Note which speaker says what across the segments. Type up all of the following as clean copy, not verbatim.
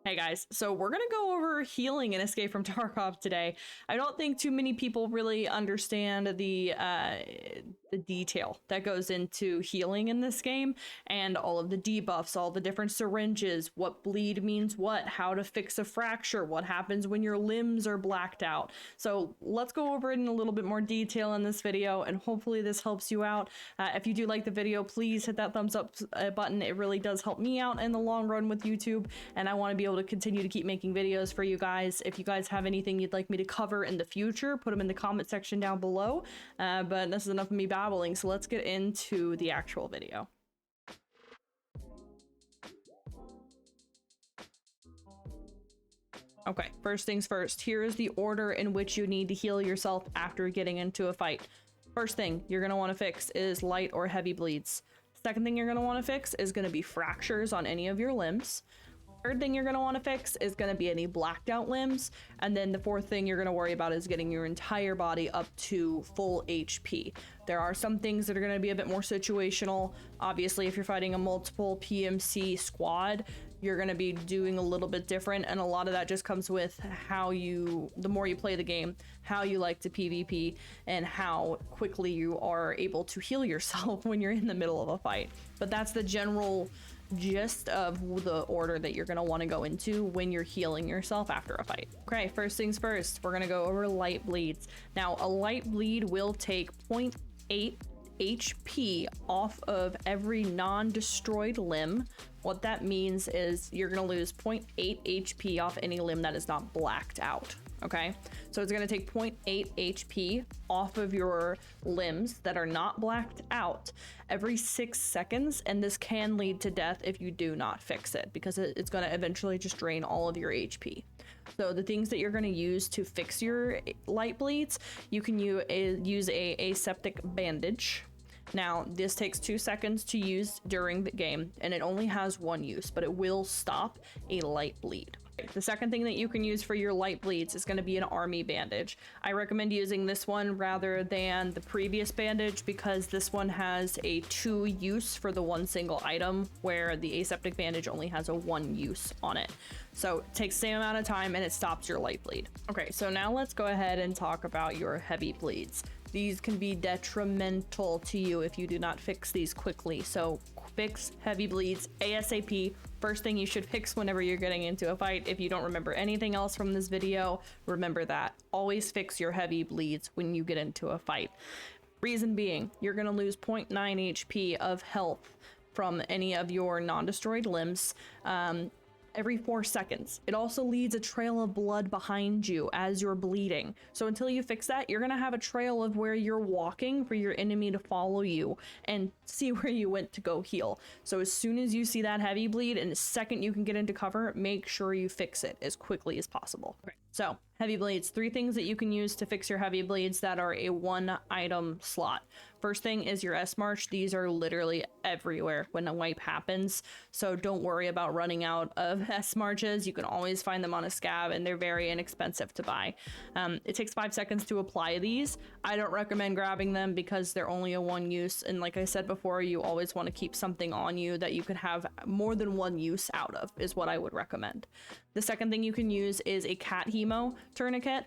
Speaker 1: Hey guys, so we're gonna go over healing in Escape from Tarkov today. I don't think too many people really understand the detail that goes into healing in this game, and all of the debuffs, all the different syringes, what bleed means what, how to fix a fracture, what happens when your limbs are blacked out. So let's go over it in a little bit more detail in this video, and hopefully this helps you out. If you do like the video, please hit that thumbs up button. It really does help me out in the long run with YouTube, and I want to be able to continue to keep making videos for you guys. If you guys have anything you'd like me to cover in the future, put them in the comment section down below. But this is enough of me babbling, so let's get into the actual video. Okay, first things first, here is the order in which you need to heal yourself after getting into a fight. First thing you're going to want to fix is light or heavy bleeds. Second thing you're going to want to fix is going to be fractures on any of your limbs. Third thing you're going to want to fix is going to be any blacked out limbs. And then the fourth thing you're going to worry about is getting your entire body up to full HP. There are some things that are going to be a bit more situational. Obviously, if you're fighting a multiple PMC squad, you're going to be doing a little bit different. And a lot of that just comes with how the more you play the game, how you like to PvP, and how quickly you are able to heal yourself when you're in the middle of a fight. But that's the general gist of the order that you're going to want to go into when you're healing yourself after a fight. Okay, first things first, we're going to go over light bleeds. Now, a light bleed will take 0.8 HP off of every non-destroyed limb. What that means is you're going to lose 0.8 HP off any limb that is not blacked out. Okay, so it's going to take 0.8 HP off of your limbs that are not blacked out every 6 seconds, and this can lead to death if you do not fix it, because it's going to eventually just drain all of your HP. So the things that you're going to use to fix your light bleeds, you can use a aseptic bandage. Now, this takes 2 seconds to use during the game, and it only has one use, but it will stop a light bleed. The second thing that you can use for your light bleeds is going to be an army bandage. I recommend using this one rather than the previous bandage because this one has a 2 use for the one single item, where the aseptic bandage only has a 1 use on it. So it takes the same amount of time and it stops your light bleed. Okay, so now let's go ahead and talk about your heavy bleeds. These can be detrimental to you if you do not fix these quickly. So fix heavy bleeds ASAP. First thing you should fix whenever you're getting into a fight. If you don't remember anything else from this video, remember that. Always fix your heavy bleeds when you get into a fight. Reason being, you're going to lose 0.9 HP of health from any of your non-destroyed limbs every 4 seconds. It also leaves a trail of blood behind you as you're bleeding. So until you fix that, you're gonna have a trail of where you're walking for your enemy to follow you and see where you went to go heal. So as soon as you see that heavy bleed and the second you can get into cover, make sure you fix it as quickly as possible. Okay. So heavy bleeds, 3 things that you can use to fix your heavy bleeds that are a 1 item slot. First thing is your S-March. These are literally everywhere when a wipe happens, so don't worry about running out of S-Marches. You can always find them on a scab, and they're very inexpensive to buy. It takes 5 seconds to apply these. I don't recommend grabbing them because they're only a 1 use, and like I said before, you always want to keep something on you that you can have more than 1 use out of, is what I would recommend. The second thing you can use is a cat hemo tourniquet.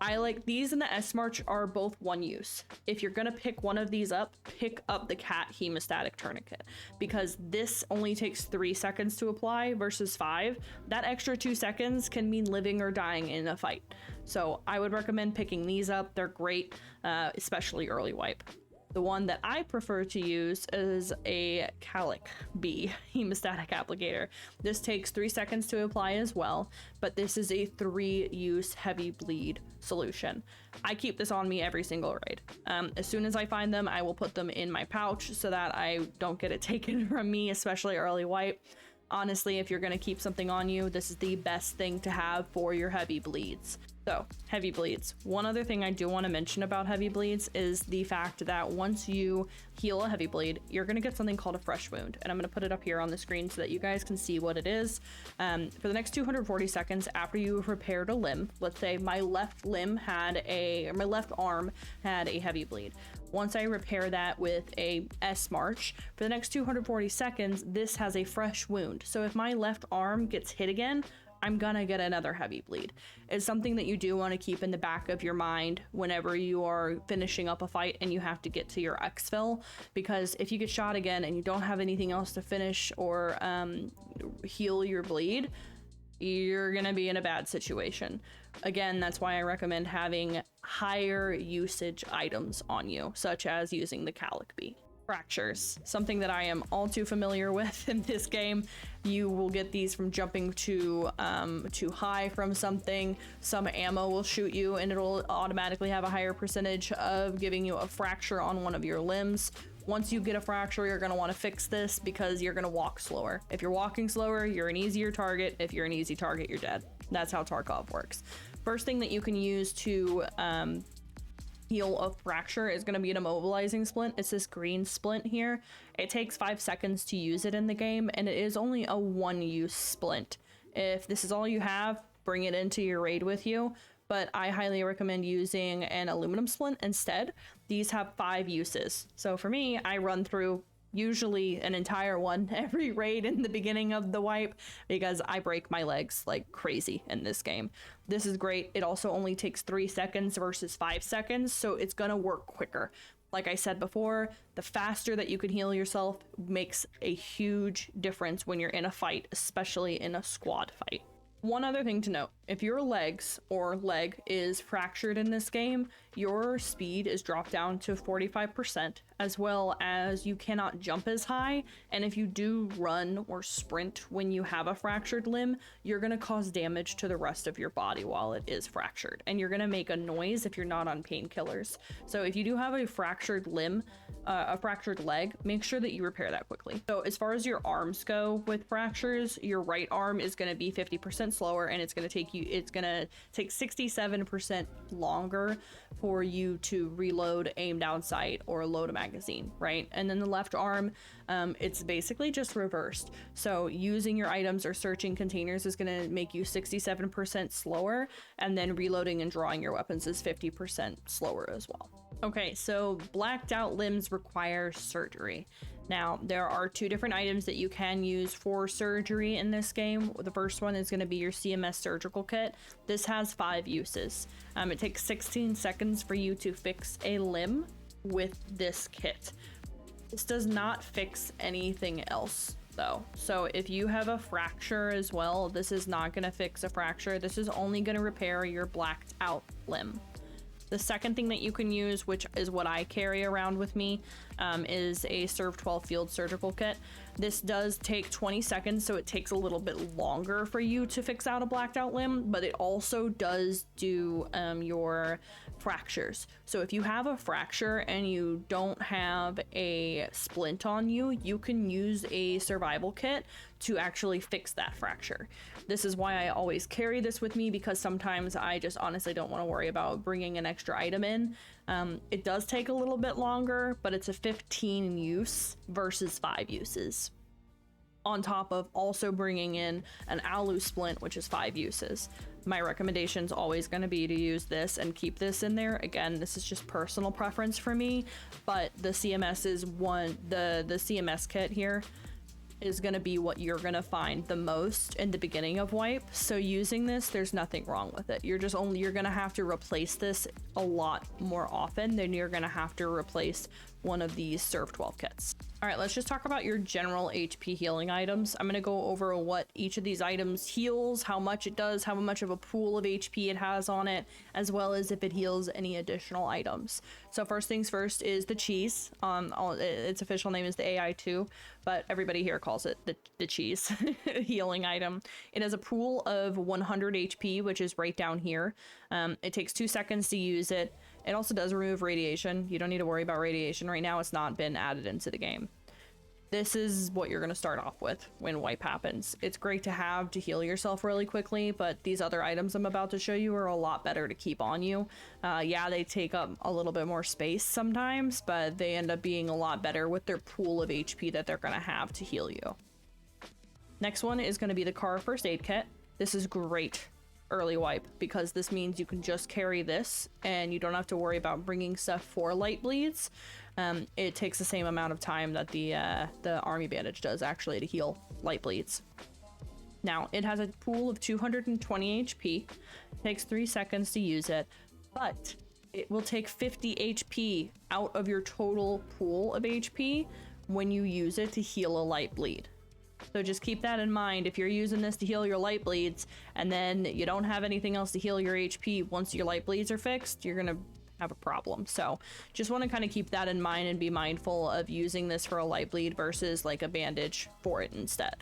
Speaker 1: I like these, and the S-March are both 1 use. If you're gonna pick one of these up, pick up the cat hemostatic tourniquet, because this only takes 3 seconds to apply versus 5. That extra 2 seconds can mean living or dying in a fight. So I would recommend picking these up. They're great, especially early wipe. The one that I prefer to use is a Calic B hemostatic applicator. This takes 3 seconds to apply as well, but this is a 3-use heavy bleed solution. I keep this on me every single raid. As soon as I find them, I will put them in my pouch so that I don't get it taken from me, especially early wipe. Honestly, if you're going to keep something on you, this is the best thing to have for your heavy bleeds. So, heavy bleeds. One other thing I do want to mention about heavy bleeds is the fact that once you heal a heavy bleed, you're going to get something called a fresh wound. And I'm going to put it up here on the screen so that you guys can see what it is. For the next 240 seconds after you've repaired a limb, let's say my left arm had a heavy bleed. Once I repair that with a S march, for the next 240 seconds, this has a fresh wound. So if my left arm gets hit again, I'm gonna get another heavy bleed. It's something that you do want to keep in the back of your mind whenever you are finishing up a fight and you have to get to your exfil, because if you get shot again and you don't have anything else to finish or heal your bleed, you're gonna be in a bad situation. Again, that's why I recommend having higher usage items on you, such as using the Calic Bee. Fractures, something that I am all too familiar with in this game. You will get these from jumping too high from something. Some ammo will shoot you and it'll automatically have a higher percentage of giving you a fracture on one of your limbs. Once you get a fracture, you're going to want to fix this because you're going to walk slower. If you're walking slower, you're an easier target. If you're an easy target, you're dead. That's how Tarkov works. First thing that you can use to heal a fracture is going to be an immobilizing splint. It's this green splint here. It takes 5 seconds to use it in the game, and it is only a one-use splint. If this is all you have, bring it into your raid with you, but I highly recommend using an aluminum splint instead. These have 5 uses. So for me, I run through usually an entire one every raid in the beginning of the wipe because I break my legs like crazy in this game. This is great. It also only takes 3 seconds versus 5 seconds, so it's gonna work quicker. Like I said before, the faster that you can heal yourself makes a huge difference when you're in a fight, especially in a squad fight. One other thing to note, if your legs or leg is fractured in this game, your speed is dropped down to 45%, as well as you cannot jump as high. And if you do run or sprint when you have a fractured limb, you're going to cause damage to the rest of your body while it is fractured. And you're going to make a noise if you're not on painkillers. So if you do have a fractured limb, a fractured leg, make sure that you repair that quickly. So as far as your arms go with fractures, your right arm is going to be 50% slower, and it's going to take 67% longer for you to reload, aim down sight, or load a magazine, right? And then the left arm, it's basically just reversed. So using your items or searching containers is going to make you 67% slower, and then reloading and drawing your weapons is 50% slower as well. Okay, so blacked out limbs require surgery. Now, there are 2 different items that you can use for surgery in this game. The first one is going to be your CMS surgical kit. This has 5 uses. It takes 16 seconds for you to fix a limb with this kit. This does not fix anything else, though. So if you have a fracture as well, this is not going to fix a fracture. This is only going to repair your blacked out limb. The second thing that you can use, which is what I carry around with me, is a Serve 12 Field Surgical Kit. This does take 20 seconds, so it takes a little bit longer for you to fix out a blacked out limb, but it also does do your fractures. So if you have a fracture and you don't have a splint on you, you can use a survival kit to actually fix that fracture. This is why I always carry this with me, because sometimes I just honestly don't want to worry about bringing an extra item in. It does take a little bit longer, but it's a 15 use versus 5 uses. On top of also bringing in an alu splint, which is 5 uses. My recommendation is always going to be to use this and keep this in there. Again, this is just personal preference for me, but the CMS is the CMS kit here is going to be what you're going to find the most in the beginning of wipe. So using this, there's nothing wrong with it. You're going to have to replace this a lot more often than you're going to have to replace one of these Serve 12 kits. All right, let's just talk about your general HP healing items. I'm going to go over what each of these items heals, how much it does, how much of a pool of HP it has on it, as well as if it heals any additional items. So first things first is the cheese. Its official name is the AI2, but everybody here calls it the cheese healing item. It has a pool of 100 HP, which is right down here. It takes 2 seconds to use it. It also does remove radiation. You don't need to worry about radiation right now. It's not been added into the game. This is what you're going to start off with when wipe happens. It's great to have to heal yourself really quickly, but these other items I'm about to show you are a lot better to keep on you. Yeah, they take up a little bit more space sometimes, but they end up being a lot better with their pool of HP that they're going to have to heal you. Next one is going to be the car first aid kit. This is great early wipe, because this means you can just carry this and you don't have to worry about bringing stuff for light bleeds. It takes the same amount of time that the army bandage does actually to heal light bleeds. Now, it has a pool of 220 HP. It takes 3 seconds to use it, but it will take 50 HP out of your total pool of HP when you use it to heal a light bleed. So just keep that in mind. If you're using this to heal your light bleeds and then you don't have anything else to heal your HP once your light bleeds are fixed, you're gonna have a problem. So just want to kind of keep that in mind and be mindful of using this for a light bleed versus like a bandage for it instead.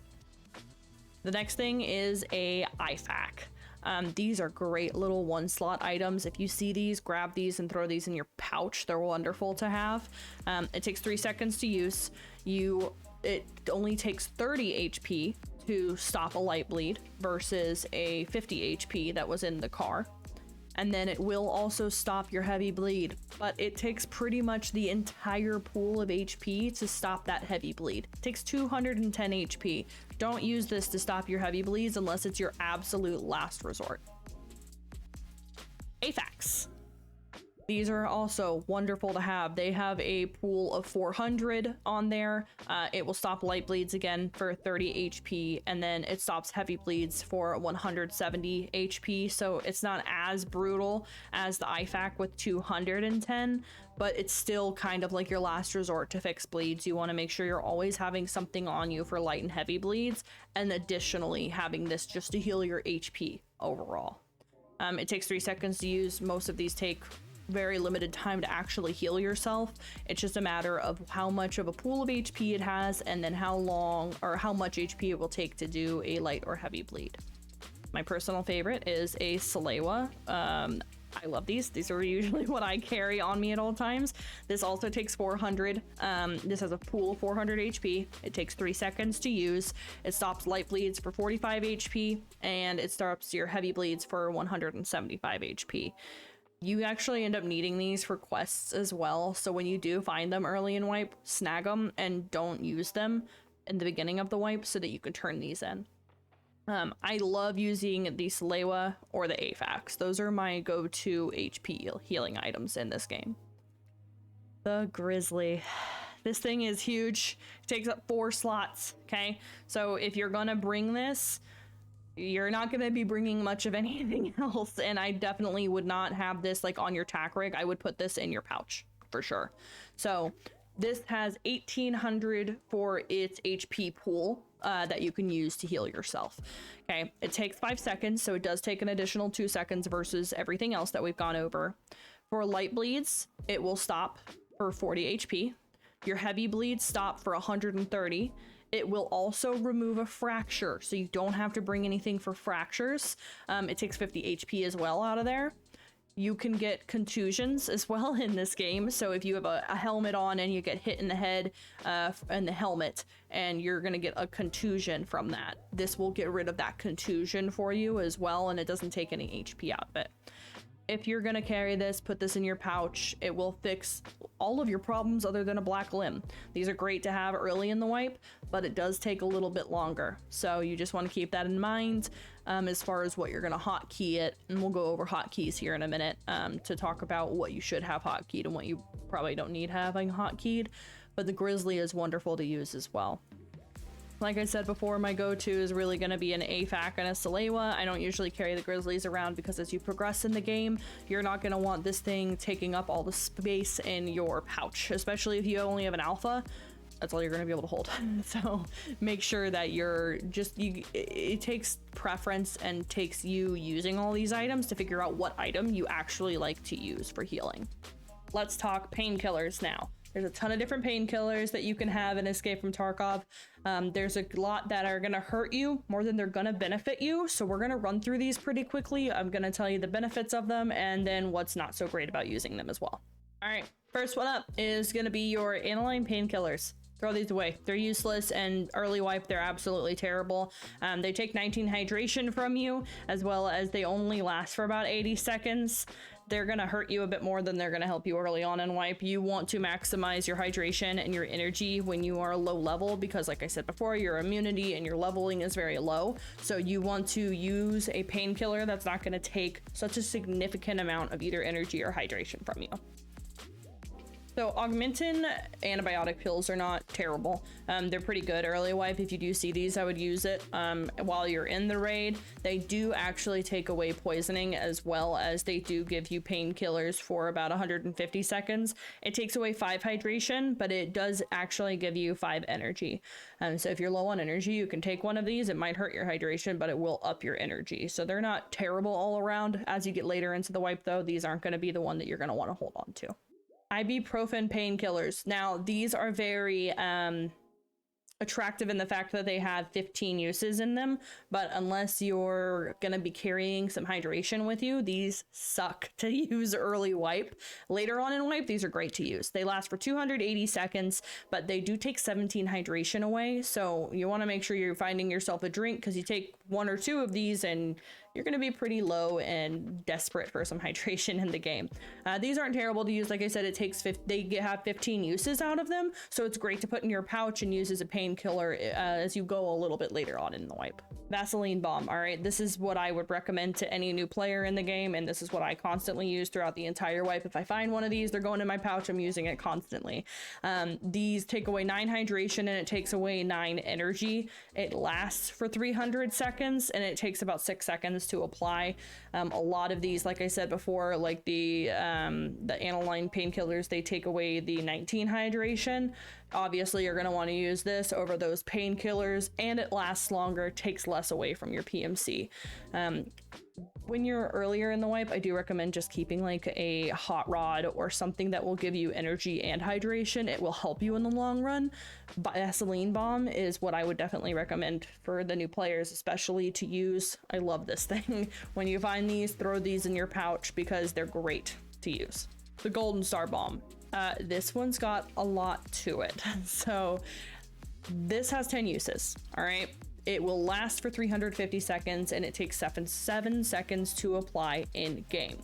Speaker 1: The next thing is a IFAK. These are great little 1-slot items. If you see these, grab these and throw these in your pouch. They're wonderful to have. It takes 3 seconds to use. It only takes 30 HP to stop a light bleed versus a 50 HP that was in the car. And then it will also stop your heavy bleed, but it takes pretty much the entire pool of HP to stop that heavy bleed. It takes 210 HP. Don't use this to stop your heavy bleeds unless it's your absolute last resort. AFAKs. These are also wonderful to have. They have a pool of 400 on there. It will stop light bleeds again for 30 HP, and then it stops heavy bleeds for 170 HP. So it's not as brutal as the IFAK with 210, but it's still kind of like your last resort to fix bleeds. You want to make sure you're always having something on you for light and heavy bleeds, and additionally having this just to heal your HP overall. It takes 3 seconds to use. Most of these take very limited time to actually heal yourself. It's just a matter of how much of a pool of HP it has, and then how long or how much HP it will take to do a light or heavy bleed. My personal favorite is a Salewa. I love these. These are usually what I carry on me at all times. This also takes 400. This has a pool of 400 HP. It takes 3 seconds to use. It stops light bleeds for 45 HP, and it stops your heavy bleeds for 175 HP. You actually end up needing these for quests as well, so when you do find them early in wipe, snag them and don't use them in the beginning of the wipe so that you can turn these in. I love using the Salewa or the AFAKs. Those are my go-to HP healing items in this game. The Grizzly. This thing is huge. It takes up 4 slots, okay? So if you're gonna bring this, you're not going to be bringing much of anything else, and I definitely would not have this like on your tack rig. I would put this in your pouch for sure. So this has 1800 for its HP pool that you can use to heal yourself. Okay, it takes 5 seconds, so it does take an additional 2 seconds versus everything else that we've gone over. For light bleeds, it will stop for 40 HP. Your heavy bleeds stop for 130. It will also remove a fracture, so you don't have to bring anything for fractures. It takes 50 HP as well out of there. You can get contusions as well in this game, so if you have a helmet on and you get hit in the head in the helmet, and you're gonna get a contusion from that, this will get rid of that contusion for you as well, and it doesn't take any HP out of it. If you're gonna carry this, put this in your pouch. It will fix all of your problems other than a black limb. These are great to have early in the wipe, but it does take a little bit longer. So you just want to keep that in mind as far as what you're gonna hotkey it. And we'll go over hotkeys here in a minute to talk about what you should have hotkeyed and what you probably don't need having hotkeyed. But the Grizzly is wonderful to use as well. Like I said before, my go-to is really going to be an AFAK and a Salewa. I don't usually carry the Grizzlies around because as you progress in the game, you're not going to want this thing taking up all the space in your pouch, especially if you only have an alpha. That's all you're going to be able to hold. So make sure that you're just, it takes preference and takes you using all these items to figure out what item you actually like to use for healing. Let's talk painkillers now. There's a ton of different painkillers that you can have in Escape from Tarkov. There's a lot that are gonna hurt you more than they're gonna benefit you. So we're gonna run through these pretty quickly. I'm gonna tell you the benefits of them and then what's not so great about using them as well. All right, first one up is gonna be your aniline painkillers. Throw these away. They're useless, and early wipe, they're absolutely terrible. They take 19 hydration from you, as well as they only last for about 80 seconds. they're going to hurt you a bit more than they're going to help you early on in wipe. You want to maximize your hydration and your energy when you are low level, because like I said before, your immunity and your leveling is very low. So you want to use a painkiller that's not going to take such a significant amount of either energy or hydration from you. So Augmentin antibiotic pills are not terrible. They're pretty good early wipe. If you do see these, I would use it while you're in the raid. They do actually take away poisoning, as well as they do give you painkillers for about 150 seconds. It takes away 5 hydration, but it does actually give you 5 energy. So if you're low on energy, you can take one of these. It might hurt your hydration, but it will up your energy. So they're not terrible all around. As you get later into the wipe though, these aren't going to be the one that you're going to want to hold on to. Ibuprofen painkillers. Now, these are very attractive in the fact that they have 15 uses in them, but unless you're gonna be carrying some hydration with you, these suck to use early wipe. Later on in wipe, these are great to use. They last for 280 seconds, but they do take 17 hydration away, so you want to make sure you're finding yourself a drink, because you take 1 or 2 of these and you're going to be pretty low and desperate for some hydration in the game. These aren't terrible to use. Like I said, they have 15 uses out of them, so it's great to put in your pouch and use as a painkiller as you go a little bit later on in the wipe. Vaseline bomb. All right, this is what I would recommend to any new player in the game, and this is what I constantly use throughout the entire wipe. If I find one of these, they're going in my pouch. I'm using it constantly. These take away 9 hydration and it takes away 9 energy. It lasts for 300 seconds and it takes about 6 seconds to apply. A lot of these, like I said before, like the aniline painkillers, they take away the 19 hydration. Obviously, you're going to want to use this over those painkillers, and it lasts longer, takes less away from your PMC. When you're earlier in the wipe, I do recommend just keeping like a hot rod or something that will give you energy and hydration. It will help you in the long run. Vaseline bomb is what I would definitely recommend for the new players, especially to use. I love this thing. When you find these, throw these in your pouch because they're great to use. The Golden Star bomb. This one's got a lot to it. So this has 10 uses. All right. It will last for 350 seconds and it takes 7 seconds to apply in game.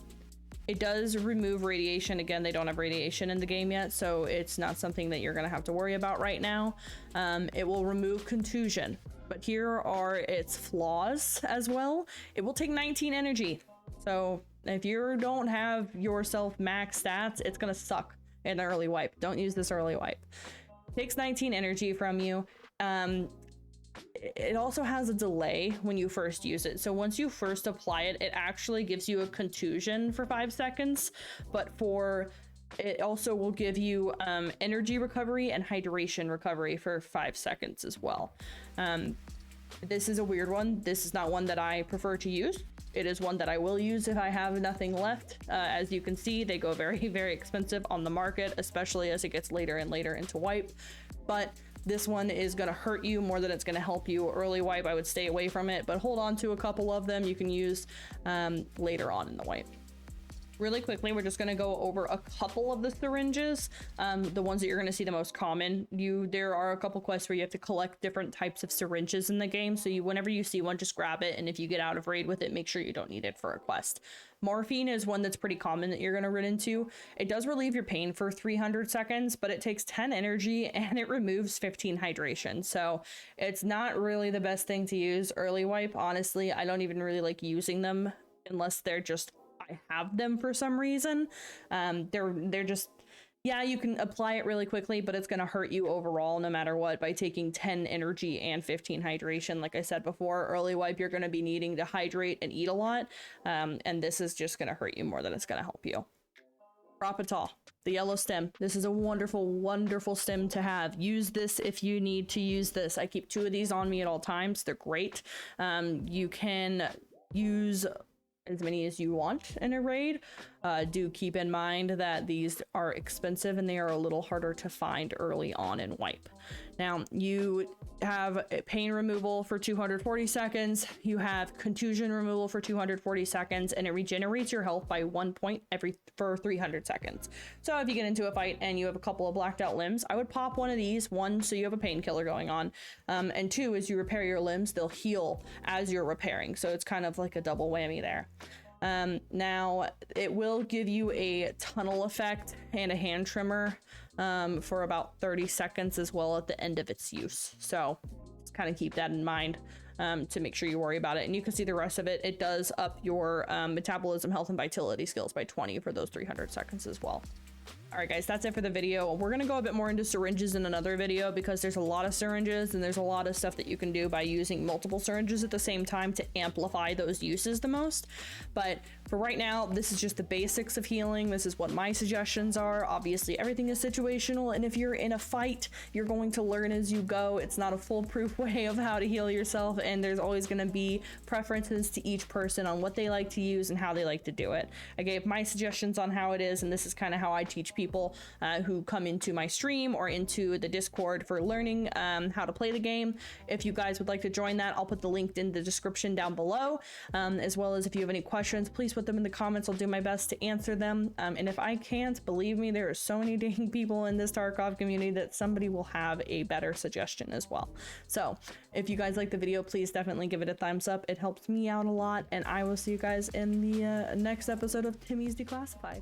Speaker 1: It does remove radiation. Again, they don't have radiation in the game yet, so it's not something that you're going to have to worry about right now. It will remove contusion, but here are its flaws as well. It will take 19 energy. So if you don't have yourself max stats, it's going to suck in the early wipe. Don't use this early wipe. It takes 19 energy from you. It also has a delay when you first use it. So once you first apply it, it actually gives you a contusion for 5 seconds, but it also will give you energy recovery and hydration recovery for 5 seconds as well. This is a weird one. This is not one that I prefer to use. It is one that I will use if I have nothing left. As you can see, they go very, very expensive on the market, especially as it gets later and later into wipe. But this one is going to hurt you more than it's going to help you. Early wipe, I would stay away from it, but hold on to a couple of them you can use later on in the wipe. Really quickly, we're just going to go over a couple of the syringes, the ones that you're going to see the most common. There are a couple quests where you have to collect different types of syringes in the game, so whenever you see one, just grab it, and if you get out of raid with it, make sure you don't need it for a quest. Morphine is one that's pretty common that you're going to run into. It does relieve your pain for 300 seconds, but it takes 10 energy and it removes 15 hydration. So it's not really the best thing to use early wipe. Honestly, I don't even really like using them unless they're just, I have them for some reason. They're just, yeah, you can apply it really quickly, but it's going to hurt you overall no matter what by taking 10 energy and 15 hydration. Like I said before, early wipe, you're going to be needing to hydrate and eat a lot. And this is just going to hurt you more than it's going to help you. Propital, the yellow stem. This is a wonderful, wonderful stem to have. Use this if you need to use this. I keep 2 of these on me at all times. They're great. You can use as many as you want in a raid. Do keep in mind that these are expensive and they are a little harder to find early on in wipe. Now, you have pain removal for 240 seconds, you have contusion removal for 240 seconds, and it regenerates your health by 1 point for 300 seconds. So if you get into a fight and you have a couple of blacked out limbs, I would pop one of these. 1, so you have a painkiller going on, and 2, as you repair your limbs, they'll heal as you're repairing. So it's kind of like a double whammy there. Now it will give you a tunnel effect and a hand trimmer for about 30 seconds as well at the end of its use. So just kind of keep that in mind to make sure you worry about it. And you can see the rest of it. It does up your metabolism, health, and vitality skills by 20 for those 300 seconds as well. All right, guys, that's it for the video. We're gonna go a bit more into syringes in another video because there's a lot of syringes and there's a lot of stuff that you can do by using multiple syringes at the same time to amplify those uses the most. But for right now, this is just the basics of healing. This is what my suggestions are. Obviously, everything is situational, and if you're in a fight, you're going to learn as you go. It's not a foolproof way of how to heal yourself, and there's always gonna be preferences to each person on what they like to use and how they like to do it. I gave my suggestions on how it is, and this is kind of how I teach people who come into my stream or into the Discord for learning how to play the game. If you guys would like to join that, I'll put the link in the description down below, as well as if you have any questions, please put them in the comments. I'll do my best to answer them, and if I can't, believe me, there are so many dang people in this Tarkov community that somebody will have a better suggestion as well. So if you guys like the video, please definitely give it a thumbs up. It helps me out a lot, and I will see you guys in the next episode of Timmys Declassified.